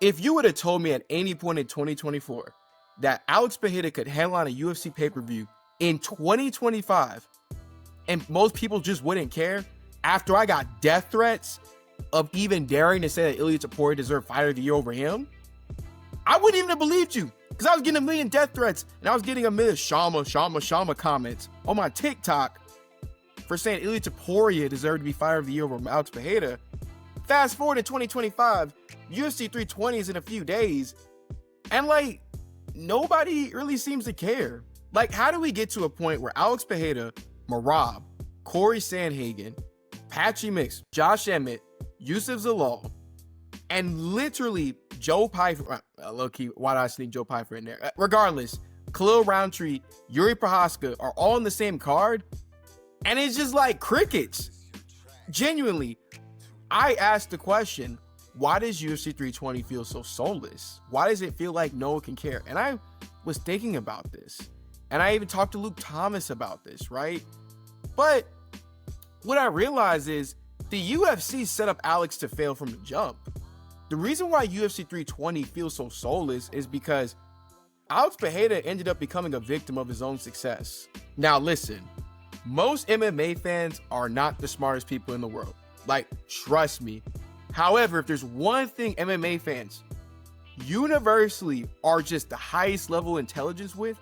If you would have told me at any point in 2024 that Alex Pereira could headline a UFC pay-per-view in 2025 and most people just wouldn't care after I got death threats of even daring to say that Ilia Topuria deserved Fighter of the Year over him, I wouldn't even have believed you, because I was getting a million death threats and I was getting a million Shama comments on my TikTok for saying Ilia Topuria deserved to be Fighter of the Year over Alex Pereira. Fast forward to 2025, UFC 320 is in a few days, and like, nobody really seems to care. Like, how do we get to a point where Alex Pereira, Merab, Corey Sandhagen, Patchy Mix, Josh Emmett, Yusuf Zalal, and literally Joe Pyfer, low-key, why did I sneak Joe Pyfer in there? Regardless, Khalil Roundtree, Yuri Prohaska are all in the same card, and it's just like crickets. Genuinely, I asked the question, why does UFC 320 feel so soulless? Why does it feel like no one can care? And I was thinking about this, and I even talked to Luke Thomas about this, right? But what I realized is the UFC set up Alex to fail from the jump. The reason why UFC 320 feels so soulless is because Alex Pereira ended up becoming a victim of his own success. Now listen, most MMA fans are not the smartest people in the world. Like, trust me. However, if there's one thing MMA fans universally are just the highest level intelligence with,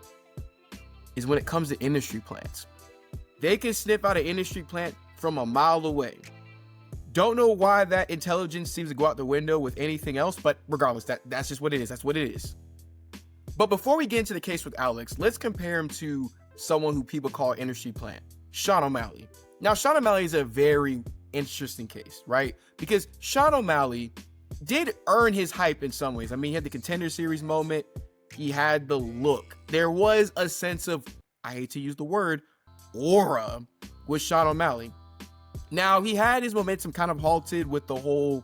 is when it comes to industry plans. They can sniff out an industry plant from a mile away. Don't know why that intelligence seems to go out the window with anything else, but regardless, that's just what it is. That's what it is. But before we get into the case with Alex, let's compare him to someone who people call industry plant, Sean O'Malley. Now, Sean O'Malley is a very interesting case, right? Because Sean O'Malley did earn his hype in some ways. I mean, he had the Contender Series moment. He had the look. There was a sense of, I hate to use the word, aura with Sean O'Malley. Now, he had his momentum kind of halted with the whole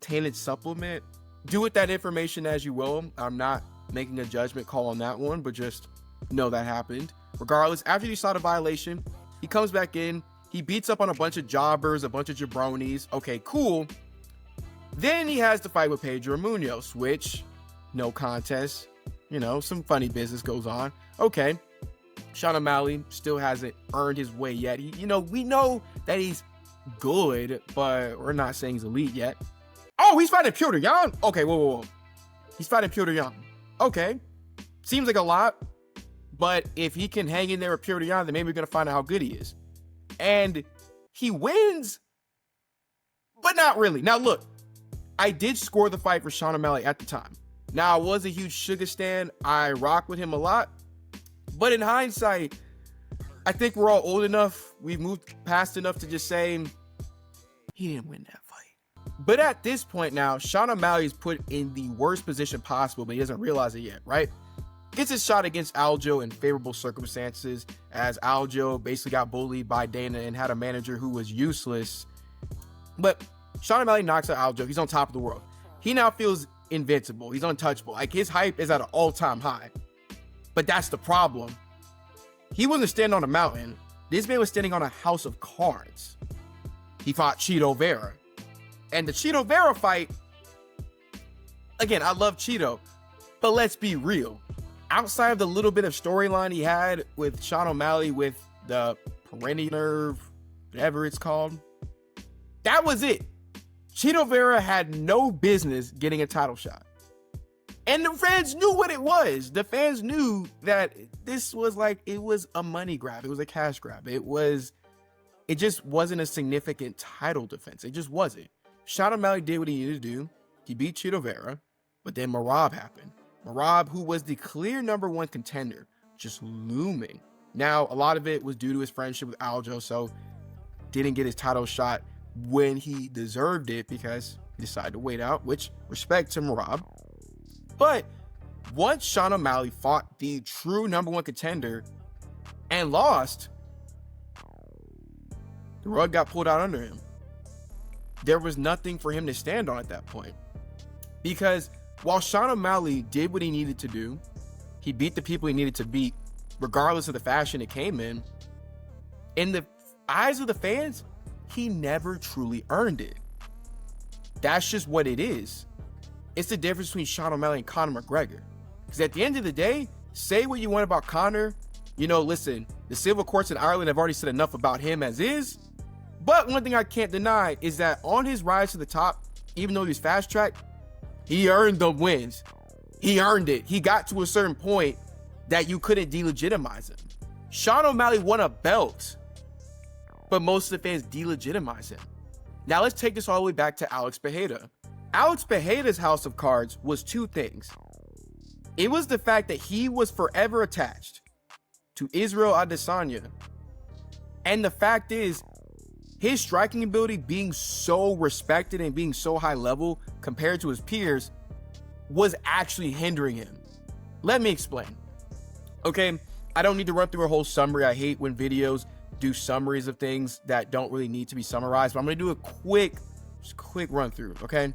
tainted supplement. Do with that information as you will. I'm not making a judgment call on that one, but just know that happened. Regardless, after he saw the violation, he comes back in. He beats up on a bunch of jobbers, a bunch of jabronis. Okay, cool. Then he has the fight with Pedro Munoz, which, no contest. You know, some funny business goes on. Okay. Sean O'Malley still hasn't earned his way yet. We know that he's good, but we're not saying he's elite yet. Oh, he's fighting Petr Yan? Okay, whoa. He's fighting Petr Yan. Okay. Seems like a lot, but if he can hang in there with Petr Yan, then maybe we're going to find out how good he is. And he wins, but not really. Now, look, I did score the fight for Sean O'Malley at the time. Now, I was a huge Sugar stan. I rock with him a lot. But in hindsight, I think we're all old enough. We've moved past enough to just say he didn't win that fight. But at this point now, Sean O'Malley is put in the worst position possible, but he doesn't realize it yet, right? Gets his shot against Aljo in favorable circumstances, as Aljo basically got bullied by Dana and had a manager who was useless. But Sean O'Malley knocks out Aljo. He's on top of the world. He now feels invincible. He's untouchable. Like, his hype is at an all-time high. But that's the problem. He wasn't standing on a mountain. This man was standing on a house of cards. He fought Chito Vera. And the Chito Vera fight, again, I love Chito, but let's be real. Outside of the little bit of storyline he had with Sean O'Malley with the perennial nerve, whatever it's called, that was it. Chito Vera had no business getting a title shot. And the fans knew what it was. The fans knew that this was like, it was a money grab. It was a cash grab. It just wasn't a significant title defense. It just wasn't. Sean O'Malley did what he needed to do. He beat Chito Vera, but then Merab happened. Merab, who was the clear number one contender, just looming. Now, a lot of it was due to his friendship with Aljo, so didn't get his title shot when he deserved it because he decided to wait out, which respect to Merab. But once Sean O'Malley fought the true number one contender and lost, the rug got pulled out under him. There was nothing for him to stand on at that point. Because while Sean O'Malley did what he needed to do, he beat the people he needed to beat, regardless of the fashion it came in the eyes of the fans, he never truly earned it. That's just what it is. It's the difference between Sean O'Malley and Conor McGregor. Because at the end of the day, say what you want about Conor. You know, listen, the civil courts in Ireland have already said enough about him as is. But one thing I can't deny is that on his rise to the top, even though he's fast-tracked, he earned the wins. He earned it. He got to a certain point that you couldn't delegitimize him. Sean O'Malley won a belt, but most of the fans delegitimize him. Now let's take this all the way back to Alex Pereira. Alex Pereira's house of cards was two things. It was the fact that he was forever attached to Israel Adesanya. And the fact is, his striking ability being so respected and being so high level compared to his peers was actually hindering him. Let me explain. Okay, I don't need to run through a whole summary. I hate when videos do summaries of things that don't really need to be summarized, but I'm going to do a quick run through, okay?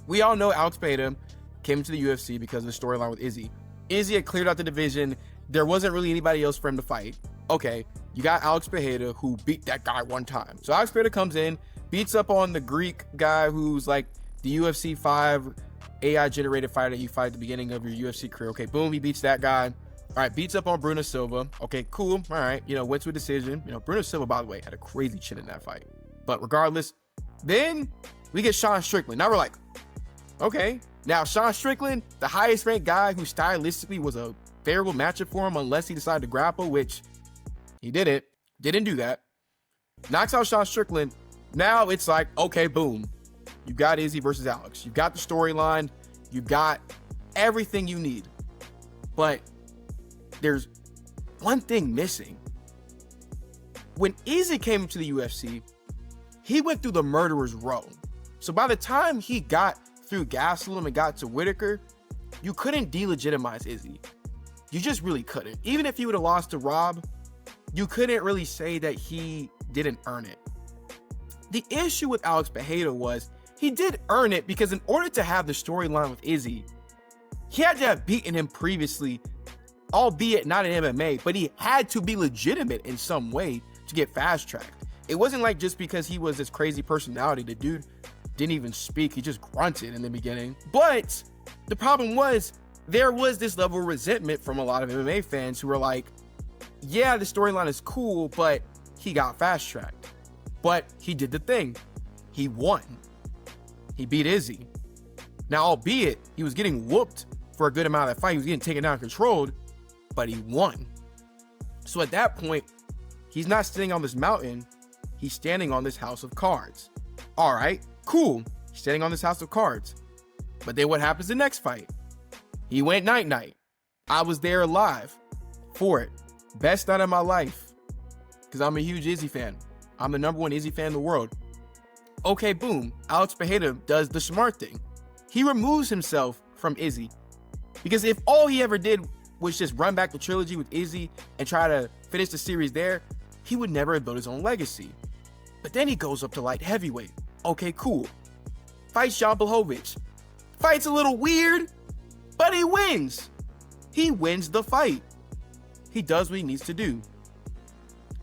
We all know Alex Pereira came into the UFC because of the storyline with Izzy. Izzy had cleared out the division. There wasn't really anybody else for him to fight. Okay, you got Alex Pereira who beat that guy one time. So Alex Pereira comes in, beats up on the Greek guy who's like the UFC 5 AI generated fighter that you fight at the beginning of your UFC career. Okay, boom, he beats that guy. All right, beats up on Bruno Silva. Okay, cool. All right, went to a decision. Bruno Silva, by the way, had a crazy chin in that fight. But regardless, then we get Sean Strickland. Now we're like, okay. Now Sean Strickland, the highest ranked guy who stylistically was a favorable matchup for him unless he decided to grapple, which he didn't do that. Knocks out Sean Strickland. Now it's like, okay, boom. You got Izzy versus Alex. You got the storyline. You got everything you need. But there's one thing missing. When Izzy came into the UFC, he went through the murderer's row. So by the time he got through Gastelum and got to Whitaker, you couldn't delegitimize Izzy. You just really couldn't. Even if he would have lost to Rob, you couldn't really say that he didn't earn it. The issue with Alex Pereira was he did earn it because in order to have the storyline with Izzy, he had to have beaten him previously, albeit not in MMA, but he had to be legitimate in some way to get fast-tracked. It wasn't like just because he was this crazy personality, the dude didn't even speak, he just grunted in the beginning. But the problem was, there was this level of resentment from a lot of MMA fans who were like, yeah, the storyline is cool, but he got fast-tracked. But he did the thing. He won. He beat Izzy. Now, albeit he was getting whooped for a good amount of that fight, he was getting taken down and controlled, but he won. So at that point, he's not sitting on this mountain, he's standing on this house of cards. All right, cool. He's standing on this house of cards. But then what happens the next fight? He went night-night. I was there live for it. Best night of my life. Because I'm a huge Izzy fan. I'm the #1 Izzy fan in the world. Okay, boom. Alex Pereira does the smart thing. He removes himself from Izzy. Because if all he ever did was just run back the trilogy with Izzy and try to finish the series there, he would never have built his own legacy. But then he goes up to light heavyweight. Okay, cool. Fights Jan Blachowicz. Fight's a little weird, but he wins. He wins the fight. He does what he needs to do.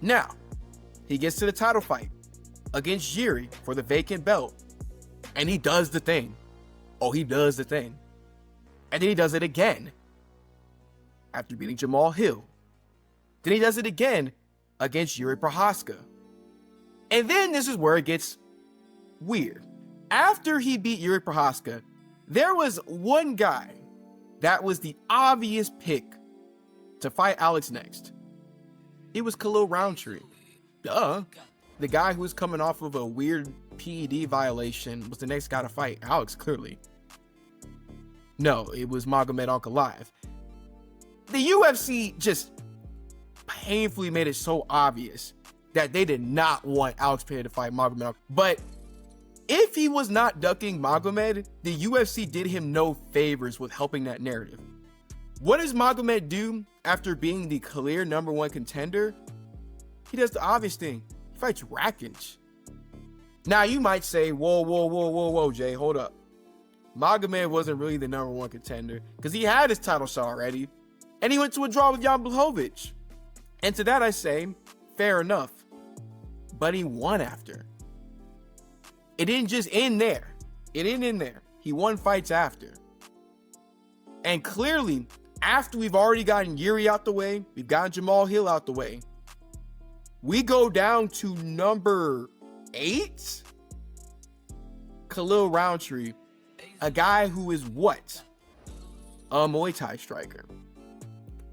Now, he gets to the title fight against Jiri for the vacant belt. And he does the thing. Oh, he does the thing. And then he does it again after beating Jamal Hill. Then he does it again against Jiri Prochazka. And then this is where it gets weird. After he beat Jiri Prochazka, there was one guy that was the obvious pick to fight Alex next. It was Khalil Roundtree. Duh. The guy who was coming off of a weird PED violation was the next guy to fight Alex, clearly. No, it was Magomed Ankalaev. The UFC just painfully made it so obvious that they did not want Alex Pereira to fight Magomed Ankalaev. But if he was not ducking Magomed, the UFC did him no favors with helping that narrative. What does Magomed do after being the clear #1 contender? He does the obvious thing. He fights Rakic. Now you might say, whoa, Jay, hold up. Magomed wasn't really the #1 contender because he had his title shot already, and he went to a draw with Jan Blachowicz. And to that I say, fair enough. But he won after. It didn't just end there. It didn't end there. He won fights after. And clearly, after we've already gotten Yuri out the way, we've gotten Jamal Hill out the way, we go down to number 8? Khalil Roundtree, a guy who is what? A Muay Thai striker.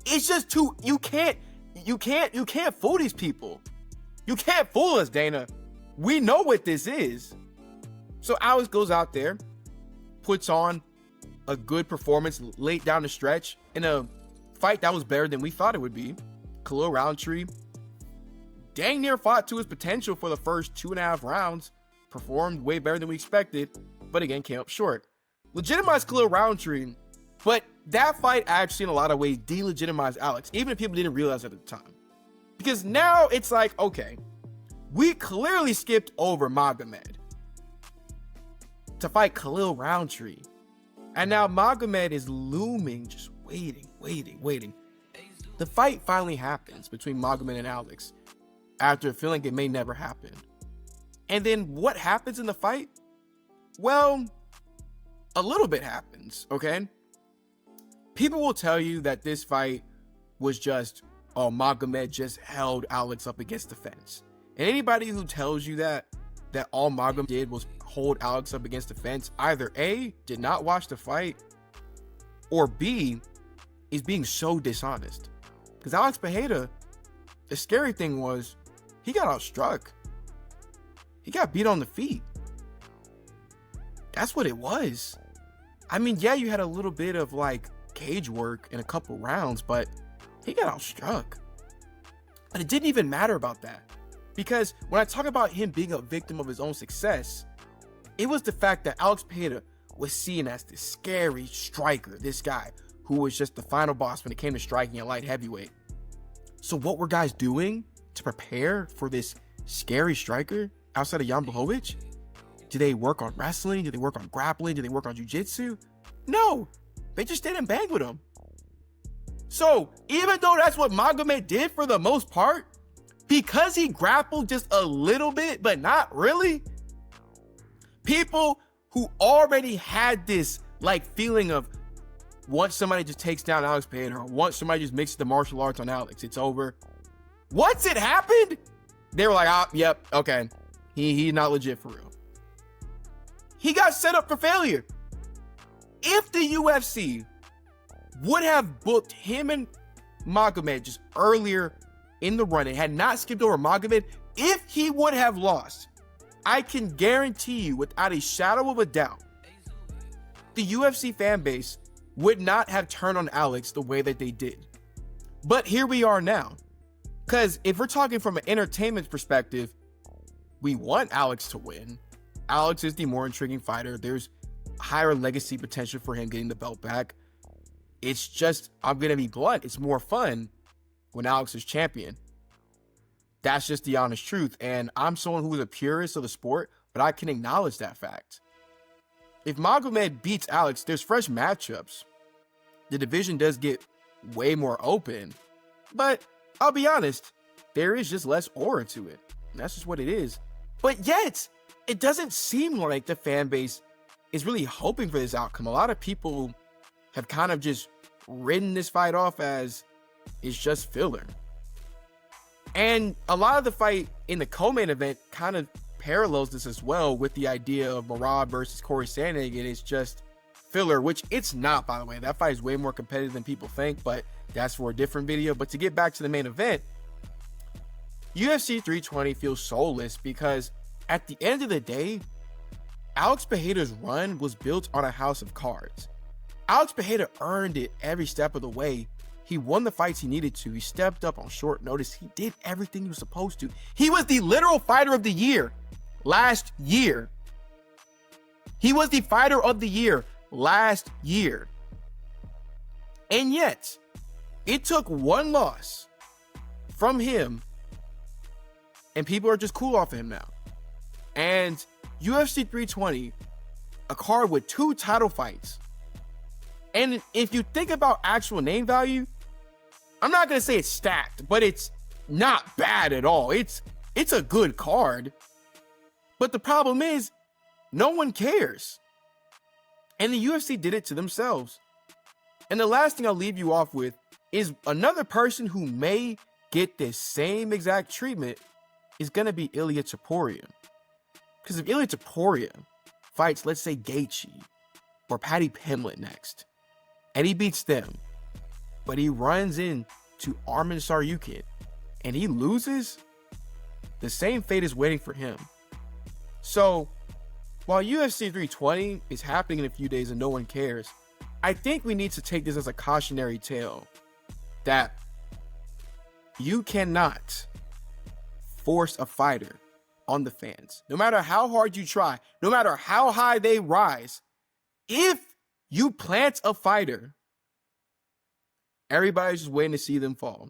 It's just too, you can't fool these people. You can't fool us, Dana. We know what this is. So Alex goes out there, puts on a good performance late down the stretch in a fight that was better than we thought it would be. Khalil Roundtree dang near fought to his potential for the first 2.5 rounds, performed way better than we expected, but again came up short. Legitimized Khalil Roundtree, but that fight actually in a lot of ways delegitimized Alex, even if people didn't realize it at the time. Because now it's like, okay, we clearly skipped over Magomed to fight Khalil Roundtree. And now Magomed is looming, just waiting. The fight finally happens between Magomed and Alex after feeling it may never happen. And then what happens in the fight? Well, a little bit happens, okay? People will tell you that this fight was just, oh, Magomed just held Alex up against the fence. And anybody who tells you that all Magomed did was hold Alex up against the fence, either A, did not watch the fight, or B, is being so dishonest. Because Alex Pereira, the scary thing was, he got outstruck. He got beat on the feet. That's what it was. I mean, yeah, you had a little bit of like cage work in a couple rounds, but he got outstruck. But it didn't even matter about that. Because when I talk about him being a victim of his own success, it was the fact that Alex Pereira was seen as this scary striker, this guy who was just the final boss when it came to striking at light heavyweight. So what were guys doing to prepare for this scary striker outside of Jan Blachowicz? Did they work on wrestling? Did they work on grappling? Did they work on jiu-jitsu? No, they just didn't bang with him. So even though that's what Magomed did for the most part, because he grappled just a little bit, but not really, people who already had this like feeling of once somebody just takes down Alex Pereira, or once somebody just mixes the martial arts on Alex, it's over. Once it happened, they were like, yep, okay, he's not legit for real. He got set up for failure. If the UFC would have booked him and Magomed just earlier in the run and had not skipped over Magomed, if he would have lost, I can guarantee you without a shadow of a doubt, the UFC fan base would not have turned on Alex the way that they did. But here we are now. Because if we're talking from an entertainment perspective, we want Alex to win. Alex is the more intriguing fighter. There's higher legacy potential for him getting the belt back. It's just, I'm going to be blunt, it's more fun when Alex is champion. That's just the honest truth. And I'm someone who is a purist of the sport, but I can acknowledge that fact. If Magomed beats Alex, there's fresh matchups. The division does get way more open, but I'll be honest, there is just less aura to it. That's just what it is. But yet, it doesn't seem like the fan base is really hoping for this outcome. A lot of people have kind of just written this fight off as it's just filler. And a lot of the fight in the co-main event kind of parallels this as well with the idea of Marab versus Corey Sandhagen. It's just filler, which it's not, by the way. That fight is way more competitive than people think, but that's for a different video. But to get back to the main event, UFC 320 feels soulless because at the end of the day, Alex Pereira's run was built on a house of cards. Alex Pereira earned it every step of the way. He won the fights he needed to. He stepped up on short notice. He did everything he was supposed to. He was the literal fighter of the year last year. He was the fighter of the year last year. And yet, it took one loss from him, and people are just cool off of him now. And UFC 320, a card with 2 title fights. And if you think about actual name value, I'm not going to say it's stacked, but it's not bad at all. It's a good card. But the problem is, no one cares. And the UFC did it to themselves. And the last thing I'll leave you off with is another person who may get this same exact treatment is going to be Ilia Topuria. Because if Ilia Topuria fights, let's say, Gaethje or Paddy Pimblett next, and he beats them, but he runs into Arman Tsarukyan and he loses, the same fate is waiting for him. So, while UFC 320 is happening in a few days and no one cares, I think we need to take this as a cautionary tale that you cannot force a fighter on the fans. No matter how hard you try, no matter how high they rise, if you plant a fighter, everybody's just waiting to see them fall.